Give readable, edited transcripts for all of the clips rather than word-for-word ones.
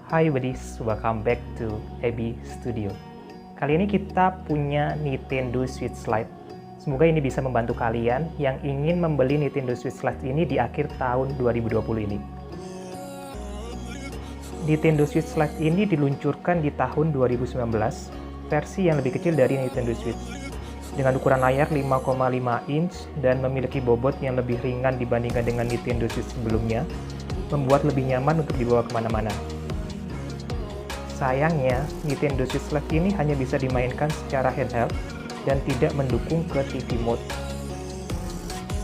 Hai buddies, welcome back to AB Studio. Kali ini kita punya Nintendo Switch Lite. Semoga ini bisa membantu kalian yang ingin membeli Nintendo Switch Lite ini di akhir tahun 2020 ini. Nintendo Switch Lite ini diluncurkan di tahun 2019, versi yang lebih kecil dari Nintendo Switch. Dengan ukuran layar 5,5 inch dan memiliki bobot yang lebih ringan dibandingkan dengan Nintendo Switch sebelumnya, membuat lebih nyaman untuk dibawa kemana-mana. Sayangnya, Nintendo Switch Lite ini hanya bisa dimainkan secara handheld dan tidak mendukung ke TV mode.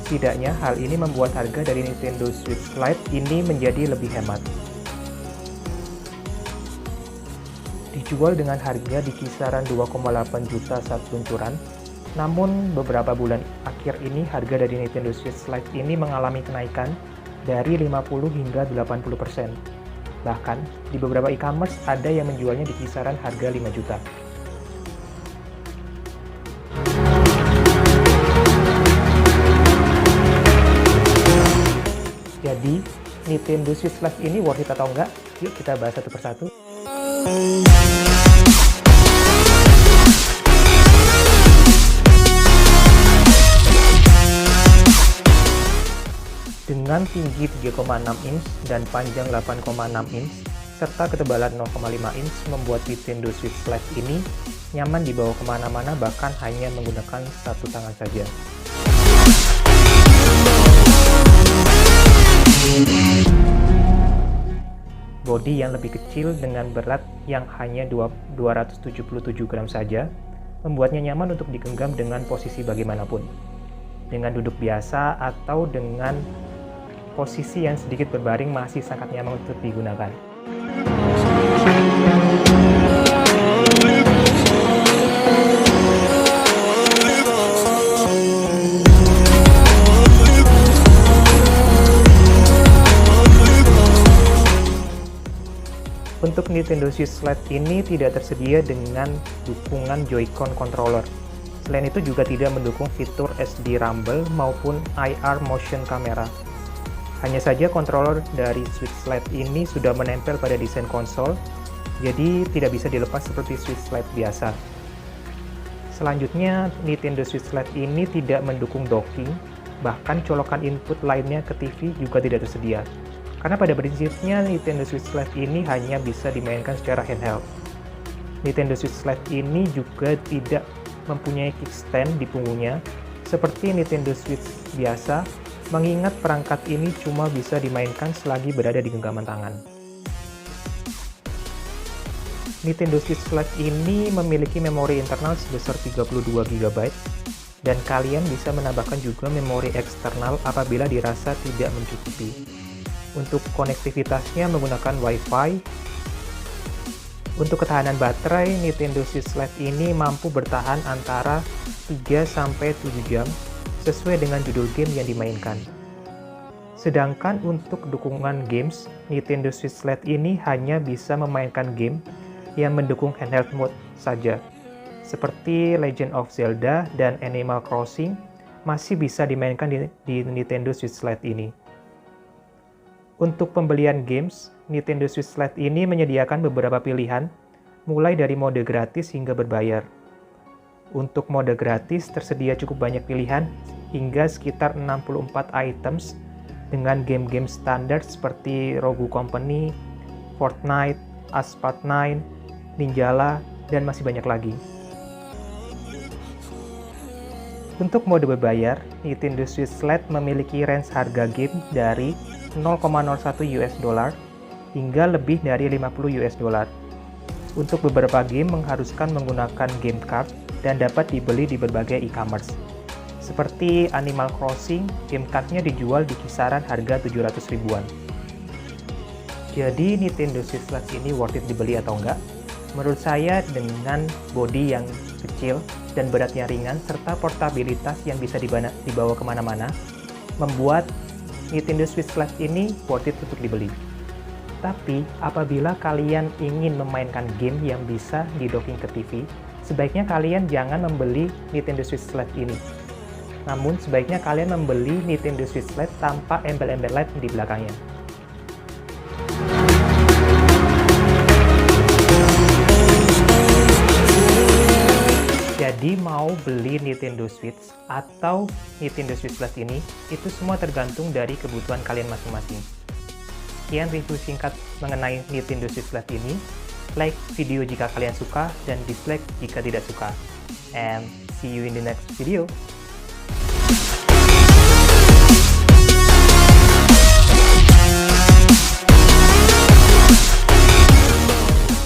Setidaknya, hal ini membuat harga dari Nintendo Switch Lite ini menjadi lebih hemat. Dijual dengan harga di kisaran 2,8 juta saat peluncuran, namun beberapa bulan akhir ini harga dari Nintendo Switch Lite ini mengalami kenaikan dari 50 hingga 80%. Bahkan, di beberapa e-commerce ada yang menjualnya di kisaran harga 5 juta. Jadi, Nintendo Switch Lite ini worth it atau enggak? Yuk kita bahas satu persatu. Dengan tinggi 3,6 inch dan panjang 8,6 inch, serta ketebalan 0,5 inch membuat Nintendo Switch Lite ini nyaman dibawa kemana-mana bahkan hanya menggunakan satu tangan saja. Bodi yang lebih kecil dengan berat yang hanya 277 gram saja, membuatnya nyaman untuk digenggam dengan posisi bagaimanapun. Dengan duduk biasa atau dengan posisi yang sedikit berbaring masih sangat nyaman untuk digunakan. Untuk Nintendo Switch Lite ini tidak tersedia dengan dukungan Joy-Con controller. Selain itu juga tidak mendukung fitur SD Rumble maupun IR Motion Camera. Hanya saja controller dari Switch Lite ini sudah menempel pada desain konsol, jadi tidak bisa dilepas seperti Switch Lite biasa. Selanjutnya, Nintendo Switch Lite ini tidak mendukung docking, bahkan colokan input lainnya ke TV juga tidak tersedia. Karena pada prinsipnya Nintendo Switch Lite ini hanya bisa dimainkan secara handheld. Nintendo Switch Lite ini juga tidak mempunyai kickstand di punggungnya, seperti Nintendo Switch biasa, mengingat perangkat ini cuma bisa dimainkan selagi berada di genggaman tangan. Nintendo Switch Lite ini memiliki memori internal sebesar 32 GB, dan kalian bisa menambahkan juga memori eksternal apabila dirasa tidak mencukupi. Untuk konektivitasnya menggunakan Wi-Fi. Untuk ketahanan baterai, Nintendo Switch Lite ini mampu bertahan antara 3-7 jam, sesuai dengan judul game yang dimainkan. Sedangkan untuk dukungan games, Nintendo Switch Lite ini hanya bisa memainkan game yang mendukung handheld mode saja, seperti Legend of Zelda dan Animal Crossing masih bisa dimainkan di Nintendo Switch Lite ini. Untuk pembelian games, Nintendo Switch Lite ini menyediakan beberapa pilihan, mulai dari mode gratis hingga berbayar. Untuk mode gratis tersedia cukup banyak pilihan, hingga sekitar 64 items dengan game-game standar seperti Rogue Company, Fortnite, Asphalt 9, Ninjala, dan masih banyak lagi. Untuk mode berbayar, Nintendo Switch Lite memiliki range harga game dari 0,01 US dollar hingga lebih dari 50 US dollar. Untuk beberapa game mengharuskan menggunakan game card dan dapat dibeli di berbagai e-commerce. Seperti Animal Crossing, game card-nya dijual di kisaran harga 700 ribuan. Jadi Nintendo Switch Lite ini worth it dibeli atau enggak? Menurut saya dengan bodi yang kecil dan berat yang ringan serta portabilitas yang bisa dibawa kemana-mana, membuat Nintendo Switch Lite ini worth it untuk dibeli. Tapi apabila kalian ingin memainkan game yang bisa didocking ke TV, sebaiknya kalian jangan membeli Nintendo Switch Lite ini. Namun sebaiknya kalian membeli Nintendo Switch Lite tanpa embel-embel Lite di belakangnya. mau beli Nintendo Switch atau Nintendo Switch Lite ini, itu semua tergantung dari kebutuhan kalian masing-masing. Sekian review singkat mengenai Nintendo Switch Lite ini. Like video jika kalian suka dan dislike jika tidak suka. And see you in the next video.